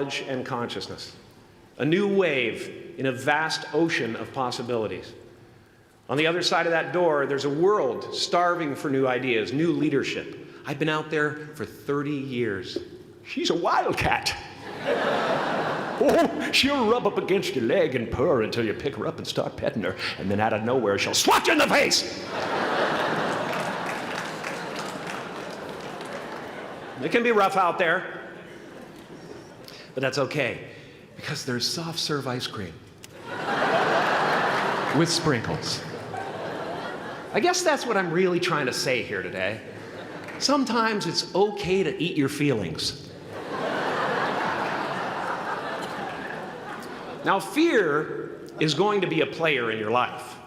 knowledge and consciousness. A new wave in a vast ocean of possibilities. On the other side of that door, there's a world starving for new ideas, new leadership. I've been out there for 30 years. She's a wildcat. Oh, she'll rub up against your leg and purr until you pick her up and start petting her, and then out of nowhere, she'll swat you in the face. It can be rough out there, but that's okay, because there's soft serve ice cream with sprinkles. I guess that's what I'm really trying to say here today. Sometimes it's okay to eat your feelings. Now, fear is going to be a player in your life,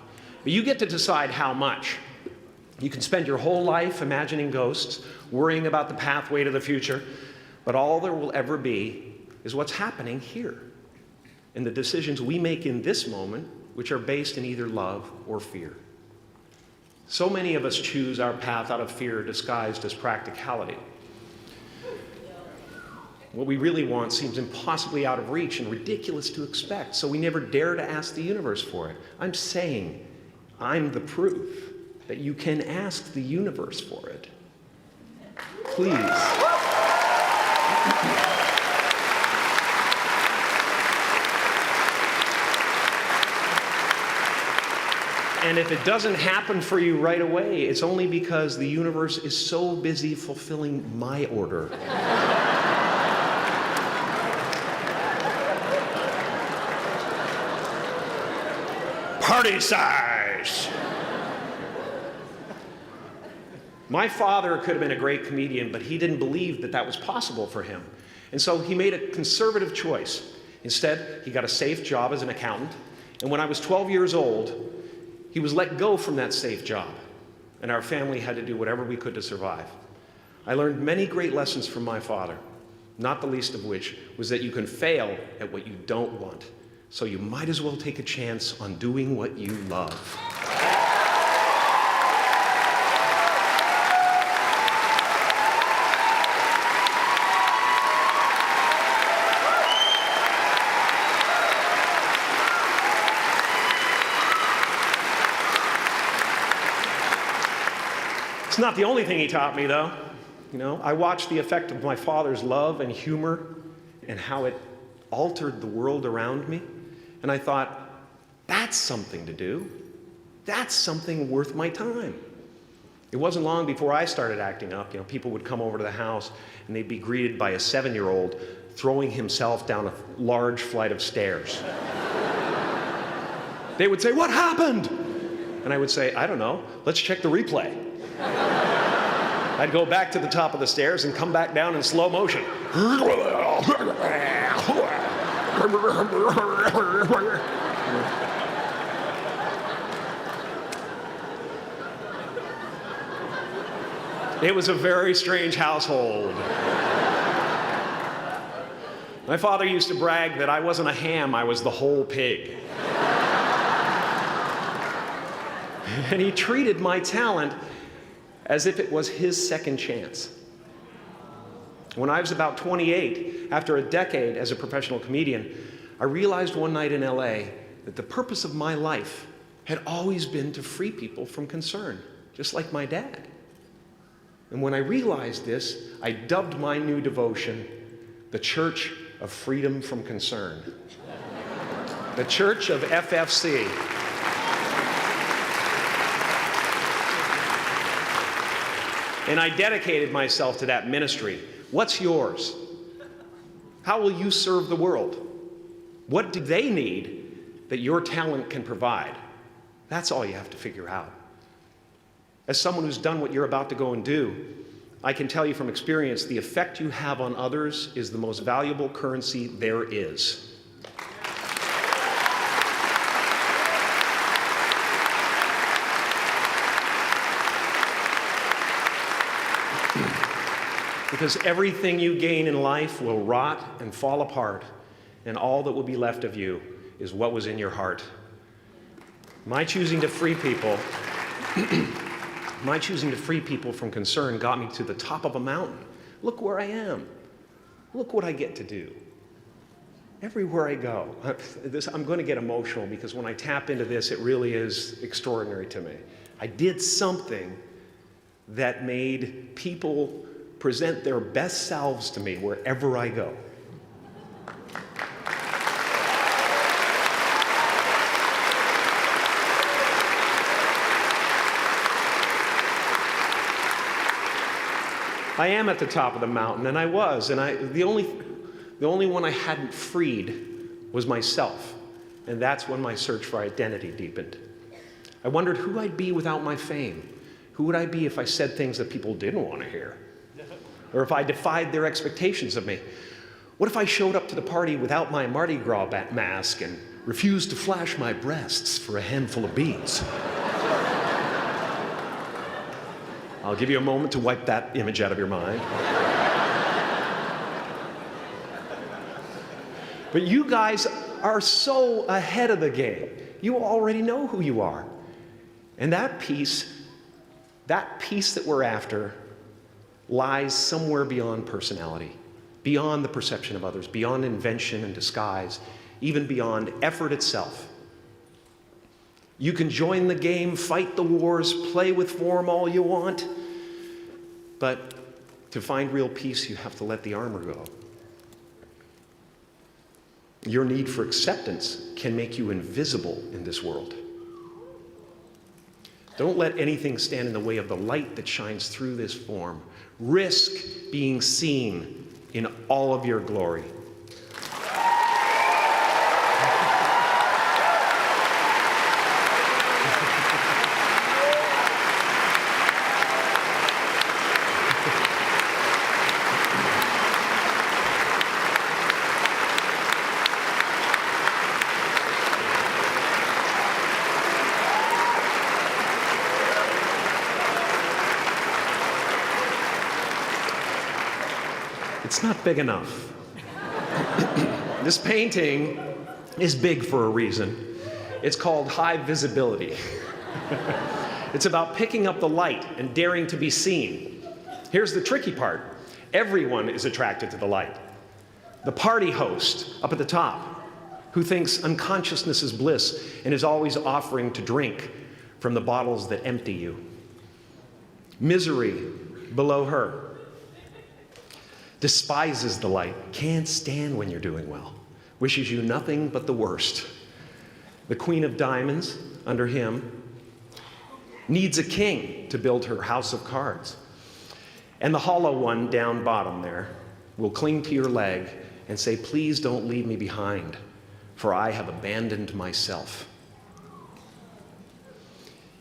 but you get to decide how much. You can spend your whole life imagining ghosts, worrying about the pathway to the future, but all there will ever be is what's happening here, and the decisions we make in this moment, which are based in either love or fear. So many of us choose our path out of fear disguised as practicality. What we really want seems impossibly out of reach and ridiculous to expect, so we never dare to ask the universe for it. I'm saying I'm the proof that you can ask the universe for it. Please. And if it doesn't happen for you right away, it's only because the universe is so busy fulfilling my order. Party size! My father could have been a great comedian, but he didn't believe that that was possible for him. And so he made a conservative choice. Instead, he got a safe job as an accountant. And when I was 12 years old, he was let go from that safe job. And our family had to do whatever we could to survive. I learned many great lessons from my father, not the least of which was that you can fail at what you don't want. So you might as well take a chance on doing what you love. It's not the only thing he taught me, though. You know, I watched the effect of my father's love and humor and how it altered the world around me. And I thought, that's something to do. That's something worth my time. It wasn't long before I started acting up. You know, people would come over to the house and they'd be greeted by a 7-year-old throwing himself down a large flight of stairs. They would say, "What happened?" And I would say, "I don't know. Let's check the replay." I'd go back to the top of the stairs and come back down in slow motion. It was a very strange household. My father used to brag that I wasn't a ham, I was the whole pig. And he treated my talent as if it was his second chance. When I was about 28, after a decade as a professional comedian, I realized one night in LA that the purpose of my life had always been to free people from concern, just like my dad. And when I realized this, I dubbed my new devotion the Church of Freedom from Concern. The Church of FFC. And I dedicated myself to that ministry. What's yours? How will you serve the world? What do they need that your talent can provide? That's all you have to figure out. As someone who's done what you're about to go and do, I can tell you from experience, the effect you have on others is the most valuable currency there is. Because everything you gain in life will rot and fall apart, and all that will be left of you is what was in your heart. My choosing to free people from concern got me to the top of a mountain. Look where I am. Look what I get to do. Everywhere I go. I'm going to get emotional because when I tap into this, it really is extraordinary to me. I did something that made people present their best selves to me wherever I go. I am at the top of the mountain, and I was, and the only one I hadn't freed was myself, and that's when my search for identity deepened. I wondered who I'd be without my fame. Who would I be if I said things that people didn't want to hear? Or if I defied their expectations of me? What if I showed up to the party without my Mardi Gras mask and refused to flash my breasts for a handful of beads? I'll give you a moment to wipe that image out of your mind. But you guys are so ahead of the game. You already know who you are. And that peace that we're after lies somewhere beyond personality, beyond the perception of others, beyond invention and disguise, even beyond effort itself. You can join the game, fight the wars, play with form all you want, but to find real peace, you have to let the armor go. Your need for acceptance can make you invisible in this world. Don't let anything stand in the way of the light that shines through this form. Risk being seen in all of your glory. It's not big enough. This painting is big for a reason. It's called high visibility. It's about picking up the light and daring to be seen. Here's the tricky part. Everyone is attracted to the light. The party host up at the top, who thinks unconsciousness is bliss and is always offering to drink from the bottles that empty you. Misery below her. Despises the light, can't stand when you're doing well, wishes you nothing but the worst. The Queen of Diamonds, under him, needs a king to build her house of cards. And the hollow one down bottom there will cling to your leg and say, please don't leave me behind, for I have abandoned myself.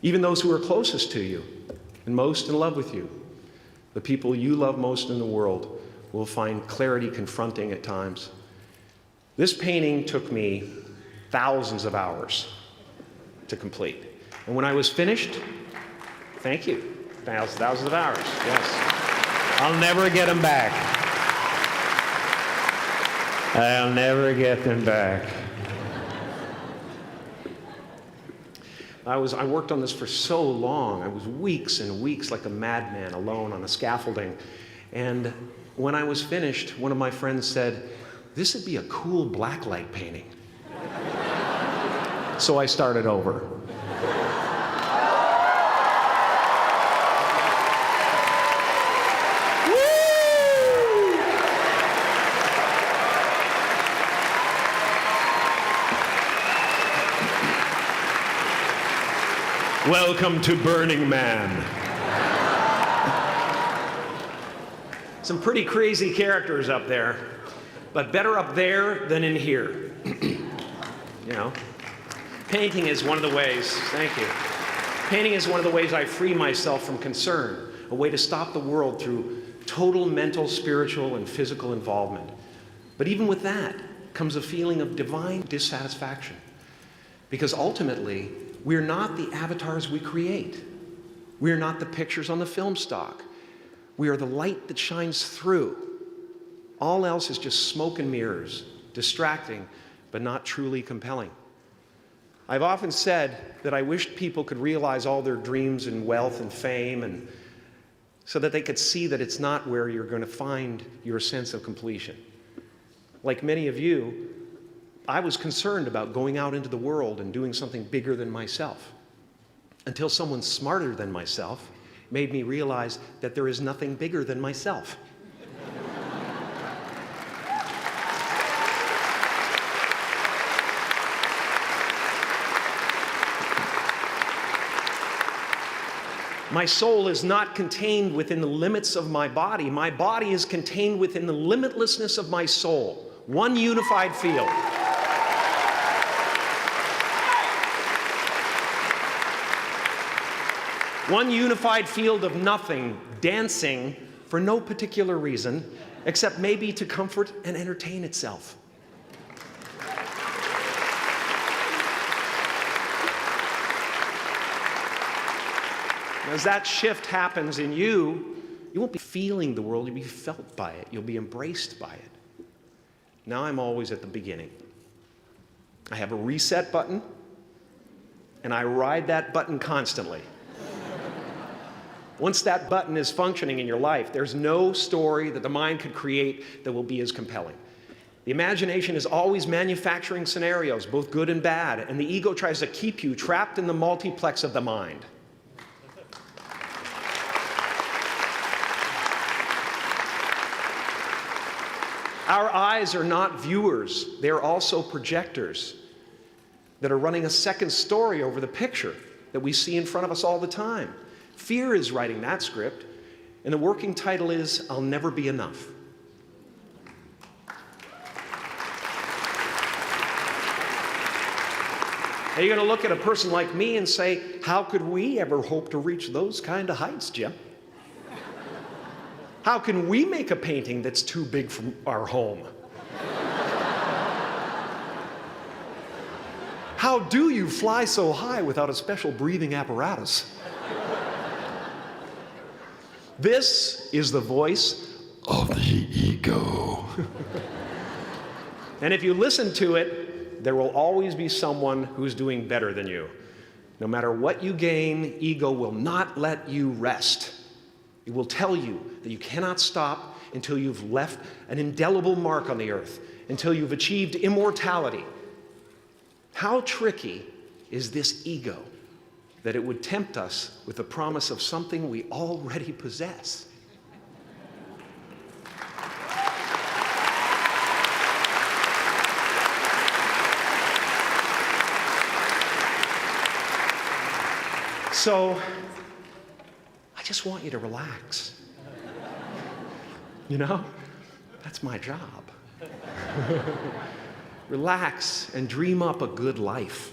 Even those who are closest to you and most in love with you, the people you love most in the world, will find clarity confronting at times. This painting took me thousands of hours to complete. And when I was finished, thank you, thousands of hours, yes. I'll never get them back. I'll never get them back. I worked on this for so long. I was weeks and weeks like a madman alone on a scaffolding. And when I was finished, one of my friends said, this would be a cool blacklight painting. So I started over. Welcome to Burning Man. Some pretty crazy characters up there, but better up there than in here. You know, painting is one of the ways, thank you. Painting is one of the ways I free myself from concern, a way to stop the world through total mental, spiritual, and physical involvement. But even with that comes a feeling of divine dissatisfaction, because ultimately, we're not the avatars we create. We're not the pictures on the film stock. We are the light that shines through. All else is just smoke and mirrors, distracting, but not truly compelling. I've often said that I wished people could realize all their dreams and wealth and fame, and so that they could see that it's not where you're going to find your sense of completion. Like many of you, I was concerned about going out into the world and doing something bigger than myself, until someone smarter than myself made me realize that there is nothing bigger than myself. My soul is not contained within the limits of my body. My body is contained within the limitlessness of my soul. One unified field. One unified field of nothing, dancing for no particular reason, except maybe to comfort and entertain itself. As that shift happens in you, you won't be feeling the world, you'll be felt by it. You'll be embraced by it. Now I'm always at the beginning. I have a reset button, and I ride that button constantly. Once that button is functioning in your life, there's no story that the mind could create that will be as compelling. The imagination is always manufacturing scenarios, both good and bad, and the ego tries to keep you trapped in the multiplex of the mind. Our eyes are not viewers, they're also projectors that are running a second story over the picture that we see in front of us all the time. Fear is writing that script, and the working title is, I'll Never Be Enough. Now you're going to look at a person like me and say, how could we ever hope to reach those kind of heights, Jim? How can we make a painting that's too big for our home? How do you fly so high without a special breathing apparatus? This is the voice of the ego. And if you listen to it, there will always be someone who's doing better than you. No matter what you gain, ego will not let you rest. It will tell you that you cannot stop until you've left an indelible mark on the earth, until you've achieved immortality. How tricky is this ego that it would tempt us with the promise of something we already possess? So, I just want you to relax. You know, that's my job. Relax and dream up a good life.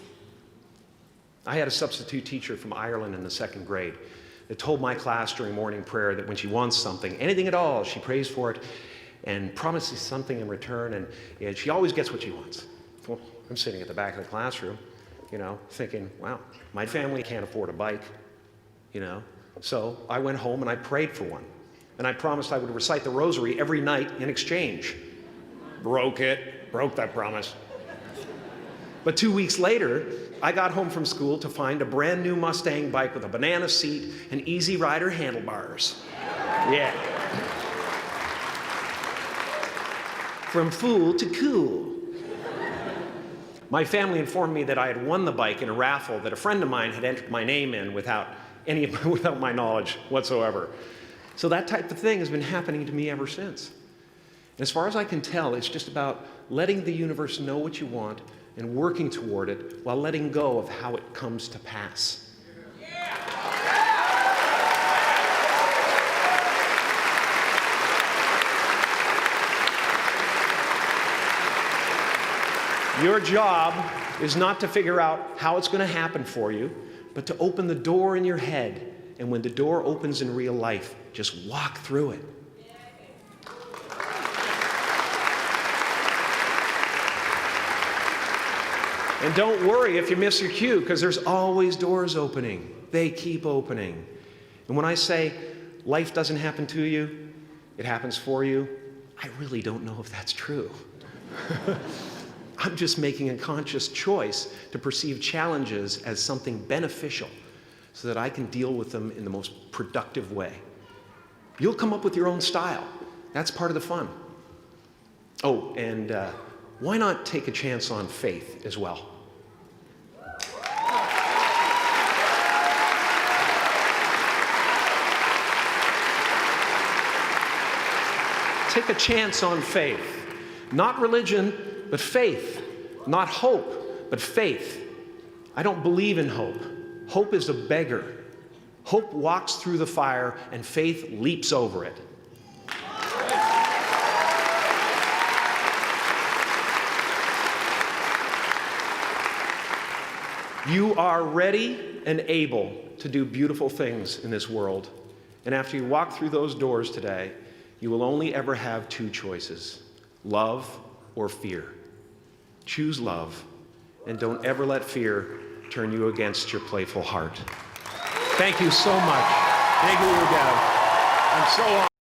I had a substitute teacher from Ireland in the second grade that told my class during morning prayer that when she wants something, anything at all, she prays for it and promises something in return, and she always gets what she wants. Well, I'm sitting at the back of the classroom, you know, thinking, wow, my family can't afford a bike, you know. So I went home and I prayed for one. And I promised I would recite the rosary every night in exchange. Broke that promise. But 2 weeks later, I got home from school to find a brand new Mustang bike with a banana seat and Easy Rider handlebars. Yeah. From fool to cool. My family informed me that I had won the bike in a raffle that a friend of mine had entered my name in without my knowledge whatsoever. So that type of thing has been happening to me ever since. And as far as I can tell, it's just about letting the universe know what you want and working toward it while letting go of how it comes to pass. Your job is not to figure out how it's going to happen for you, but to open the door in your head. And when the door opens in real life, just walk through it. And don't worry if you miss your cue, because there's always doors opening. They keep opening. And when I say life doesn't happen to you, it happens for you, I really don't know if that's true. I'm just making a conscious choice to perceive challenges as something beneficial so that I can deal with them in the most productive way. You'll come up with your own style. That's part of the fun. Oh, and why not take a chance on faith as well? Take a chance on faith. Not religion, but faith. Not hope, but faith. I don't believe in hope. Hope is a beggar. Hope walks through the fire, and faith leaps over it. You are ready and able to do beautiful things in this world. And after you walk through those doors today, you will only ever have two choices: love or fear. Choose love, and don't ever let fear turn you against your playful heart. Thank you so much. Thank you, Dad. I'm so honored.